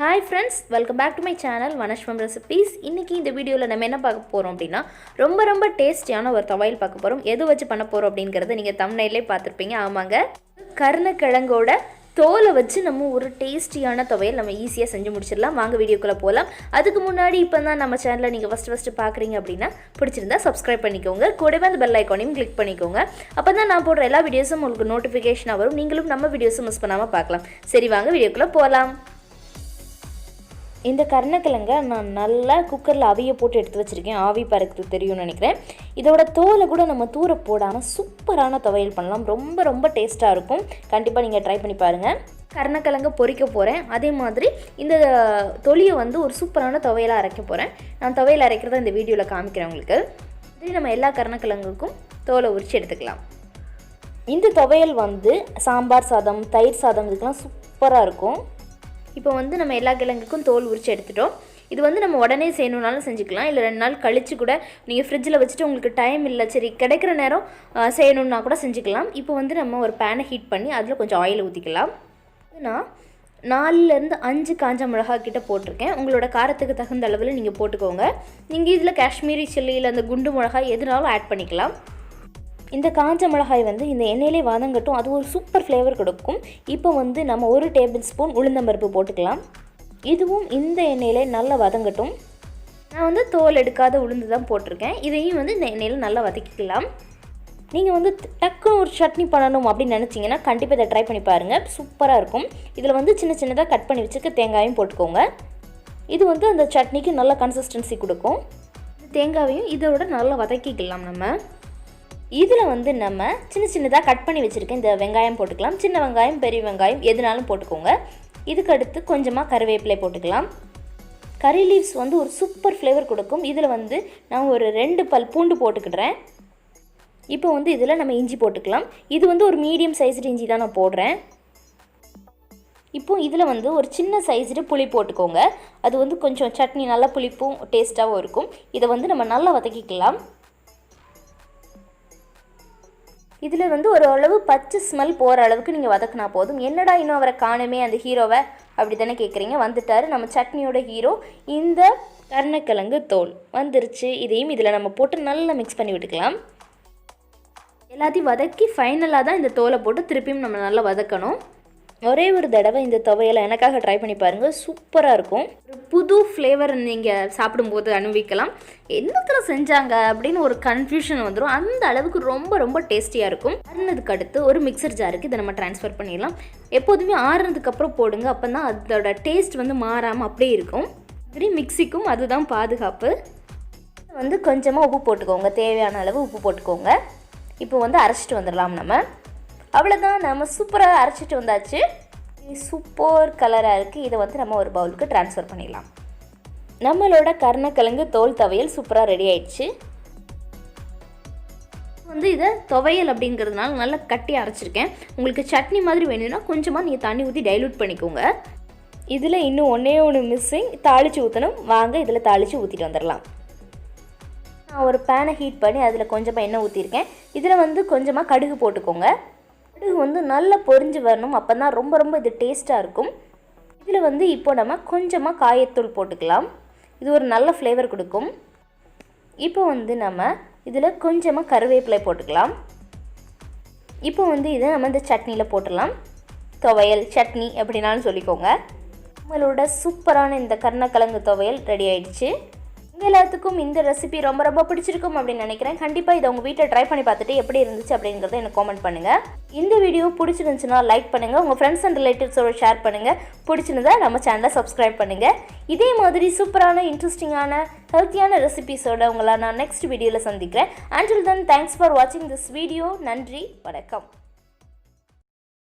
Hi friends, welcome back to my channel Vanashwam Recipes. இன்னைக்கு இந்த வீடியோல நம்ம என்ன பார்க்க போறோம் அப்படினா ரொம்ப டேஸ்டியான ஒரு துவையல் பார்க்க போறோம். எது வச்சு பண்ண போறோம் அப்படிங்கறதை நீங்க thumbnail-லே பார்த்திருப்பீங்க. ஆமாங்க. கருணக்கிழங்கோட தோலை வச்சு நம்ம ஒரு டேஸ்டியான துவையல் நம்ம ஈஸியா செஞ்சு முடிச்சிடலாம். வாங்க வீடியோக்குள்ள போலாம். அதுக்கு முன்னாடி இப்பதான் நம்ம சேனலை நீங்க ஃபர்ஸ்ட் பாக்குறீங்க அப்படினா பிடிச்சிருந்தா subscribe பண்ணிக்கோங்க. கூடவே அந்த bell icon-ஐயும் click பண்ணிக்கோங்க. அப்பதான் நான் போடுற எல்லா வீடியோஸும் உங்களுக்கு நோட்டிஃபிகேஷனா வரும். நீங்களும் நம்ம வீடியோஸை மிஸ் பண்ணாம பார்க்கலாம். சரி வாங்க வீடியோக்குள்ள போலாம். இந்த கருணக்கிழங்கை நான் நல்லா குக்கரில் அவிய போட்டு எடுத்து வச்சுருக்கேன். ஆவி பறக்குது தெரியும்னு நினைக்கிறேன். இதோட தோலை கூட நம்ம தூர போடாமல் சூப்பரான துவையல் பண்ணலாம். ரொம்ப டேஸ்ட்டாக இருக்கும். கண்டிப்பாக நீங்கள் ட்ரை பண்ணி பாருங்கள். கருணக்கிழங்கை பொரிக்க போகிறேன். அதே மாதிரி இந்த தொலியை வந்து ஒரு சூப்பரான துவையலாக அரைக்க போகிறேன். நான் துவையல் அரைக்கிறத இந்த வீடியோவில் காமிக்கிறேன் உங்களுக்கு. இதே நம்ம எல்லா கருணக்கிழங்குக்கும் தோலை உரித்து எடுத்துக்கலாம். இந்த துவையல் வந்து சாம்பார் சாதம், தயிர் சாதம் இதுக்கெல்லாம் சூப்பராக இருக்கும். இப்போ வந்து நம்ம எல்லா கிழங்குக்கும் தோல் உரிச்சு எடுத்துட்டோம். இது வந்து நம்ம உடனே செய்யணும்னாலும் செஞ்சுக்கலாம். இல்லை 2 நாள் கழித்து கூட நீங்கள் ஃப்ரிட்ஜில் வச்சுட்டு உங்களுக்கு டைம் இல்லை சரி கிடைக்கிற நேரம் செய்யணுன்னா கூட செஞ்சுக்கலாம். இப்போ வந்து நம்ம ஒரு பேனை ஹீட் பண்ணி அதில் கொஞ்சம் ஆயில் ஊற்றிக்கலாம். நான் 4லேருந்து 5 காஞ்ச மிளகா கிட்ட போட்டிருக்கேன். உங்களோட காரத்துக்கு தகுந்த அளவில் நீங்கள் போட்டுக்கோங்க. நீங்கள் இதில் காஷ்மீரி சில்லி இல்லை அந்த குண்டு மிளகாய் எதுனாலும் ஆட் பண்ணிக்கலாம். இந்த காஞ்ச மிளகாய் வந்து இந்த எண்ணெயிலே வதங்கட்டும். அது ஒரு சூப்பர் ஃப்ளேவர் கொடுக்கும். இப்போ வந்து நம்ம 1 டேபிள் ஸ்பூன் உளுந்தம்பருப்பு போட்டுக்கலாம். இதுவும் இந்த எண்ணெயிலே நல்லா வதங்கட்டும். நான் வந்து தோல் எடுக்காத உளுந்து தான் போட்டிருக்கேன். இதையும் வந்து இந்த எண்ணெயில் நல்லா வதக்கிக்கலாம். நீங்கள் வந்து டக்குன்னு ஒரு சட்னி பண்ணணும் அப்படின்னு நினச்சிங்கன்னா கண்டிப்பாக இதை ட்ரை பண்ணி பாருங்கள். சூப்பராக இருக்கும். இதில் வந்து சின்னதாக கட் பண்ணி வச்சுக்க தேங்காயும் போட்டுக்கோங்க. இது வந்து அந்த சட்னிக்கு நல்ல கன்சிஸ்டன்சி கொடுக்கும். தேங்காயையும் இதோட நல்லா வதக்கிக்கலாம். நம்ம இதில் வந்து நம்ம சின்னதாக கட் பண்ணி வச்சுருக்கேன் இந்த வெங்காயம் போட்டுக்கலாம். சின்ன வெங்காயம் பெரிய வெங்காயம் எதுனாலும் போட்டுக்கோங்க. இதுக்கு அடுத்து கொஞ்சமாக கருவேப்பிலை போட்டுக்கலாம். கறி லீவ்ஸ் வந்து ஒரு சூப்பர் ஃப்ளேவர் கொடுக்கும். இதில் வந்து நான் ஒரு 2 பல் பூண்டு போட்டுக்கிடுறேன். இப்போ வந்து இதில் நம்ம இஞ்சி போட்டுக்கலாம். இது வந்து ஒரு மீடியம் சைஸ்டு இஞ்சி தான் நான் போடுறேன். இப்போ இதில் வந்து ஒரு சின்ன சைஸ்டு புளி போட்டுக்கோங்க. அது வந்து கொஞ்சம் சட்னி நல்லா புளிப்பும் டேஸ்ட்டாகவும் இருக்கும். இதை வந்து நம்ம நல்லா வதக்கிக்கலாம். இதில் வந்து ஒரு அளவு பச்சை ஸ்மெல் போகிற அளவுக்கு நீங்கள் வதக்கினா போதும். என்னடா இன்னும் அவரை காணுமே அந்த ஹீரோவை அப்படி தானே கேட்குறீங்க. வந்துட்டார் நம்ம சட்னியோட ஹீரோ. இந்த கருணக்கிழங்கு தோல் வந்துருச்சு. இதையும் இதில் நம்ம போட்டு நல்லா மிக்ஸ் பண்ணி விட்டுக்கலாம். எல்லாத்தையும் வதக்கி ஃபைனலாக தான் இந்த தோலை போட்டு திருப்பியும் நம்ம நல்லா வதக்கணும். ஒரே ஒரு தடவை இந்த துவையலை எனக்காக ட்ரை பண்ணி பாருங்கள். சூப்பராக இருக்கும். ஒரு புது ஃப்ளேவர் நீங்கள் சாப்பிடும்போது அனுபவிக்கலாம். என்னத்தில் செஞ்சாங்க அப்படின்னு ஒரு கன்ஃபியூஷன் வந்துடும். அந்த அளவுக்கு ரொம்ப டேஸ்டியாக இருக்கும். ஆறுனதுக்கு அடுத்து ஒரு மிக்சர் ஜாருக்கு இதை நம்ம ட்ரான்ஸ்ஃபர் பண்ணிடலாம். எப்போதுமே ஆறுனதுக்கப்புறம் போடுங்க. அப்போ தான் அதோட டேஸ்ட் வந்து மாறாமல் அப்படியே இருக்கும். இப்படி மிக்சிக்கும் அதுதான் பாதுகாப்பு. வந்து கொஞ்சமாக உப்பு போட்டுக்கோங்க. தேவையான அளவு உப்பு போட்டுக்கோங்க. இப்போ வந்து அரைச்சிட்டு வந்துடலாம். நம்ம அவ்வளோதான். நம்ம சூப்பராக அரைச்சிட்டு வந்தாச்சு. சூப்பர் கலராக இருக்குது. இதை வந்து நம்ம ஒரு பவுலுக்கு ட்ரான்ஸ்ஃபர் பண்ணிடலாம். நம்மளோட கருணக்கிழங்கு தோல் துவையல் சூப்பராக ரெடி ஆயிடுச்சு. வந்து இதை துவையல் அப்படிங்கிறதுனால நல்லா கட்டி அரைச்சிருக்கேன். உங்களுக்கு சட்னி மாதிரி வேணும்னா கொஞ்சமாக நீங்கள் தண்ணி ஊற்றி டைலூட் பண்ணிக்கோங்க. இதில் இன்னும் ஒன்று மிஸ்ஸிங், தாளித்து ஊற்றணும். வாங்க இதில் தாளித்து ஊற்றிட்டு வந்துடலாம். நான் ஒரு பேனை ஹீட் பண்ணி அதில் கொஞ்சமாக எண்ணெய் ஊற்றிருக்கேன். இதில் வந்து கொஞ்சமாக கடுகு போட்டுக்கோங்க. கடுகு வந்து நல்லா பொரிஞ்சு வரணும். அப்போ தான் ரொம்ப இது டேஸ்ட்டாக இருக்கும். இதில் வந்து இப்போ நம்ம கொஞ்சமாக காயத்தூள் போட்டுக்கலாம். இது ஒரு நல்ல ஃப்ளேவர் கொடுக்கும். இப்போ வந்து நம்ம இதில் கொஞ்சமாக கருவேப்பிலை போட்டுக்கலாம். இப்போ வந்து இதை நம்ம இந்த சட்னியில் போட்டுடலாம். துவையல் சட்னி அப்படின்னாலும் சொல்லிக்கோங்க. நம்மளோட சூப்பரான இந்த கருணக்கிழங்கு துவையல் ரெடி ஆயிடுச்சு. எல்லாத்துக்கும் இந்த ரெசிபி ரொம்ப பிடிச்சிருக்கும் அப்படின்னு நினைக்கிறேன். கண்டிப்பாக இதை உங்கள் வீட்டில் ட்ரை பண்ணி பார்த்துட்டு எப்படி இருந்துச்சு அப்படிங்கிறத எனக்கு காமெண்ட் பண்ணுங்கள். இந்த வீடியோ பிடிச்சிருந்துச்சுன்னா லைக் பண்ணுங்கள். உங்கள் ஃப்ரெண்ட்ஸ் அண்ட் ரிலேட்டிவ்ஸோட ஷேர் பண்ணுங்கள். பிடிச்சிருந்தா நம்ம சேனலை சப்ஸ்கிரைப் பண்ணுங்கள். இதே மாதிரி சூப்பரான இன்ட்ரெஸ்டிங்கான ஹெல்த்தியான ரெசிபிஸோட உங்களை நான் நெக்ஸ்ட் வீடியோவில் சந்திக்கிறேன். Until then, thanks for watching this video. நன்றி, வணக்கம்.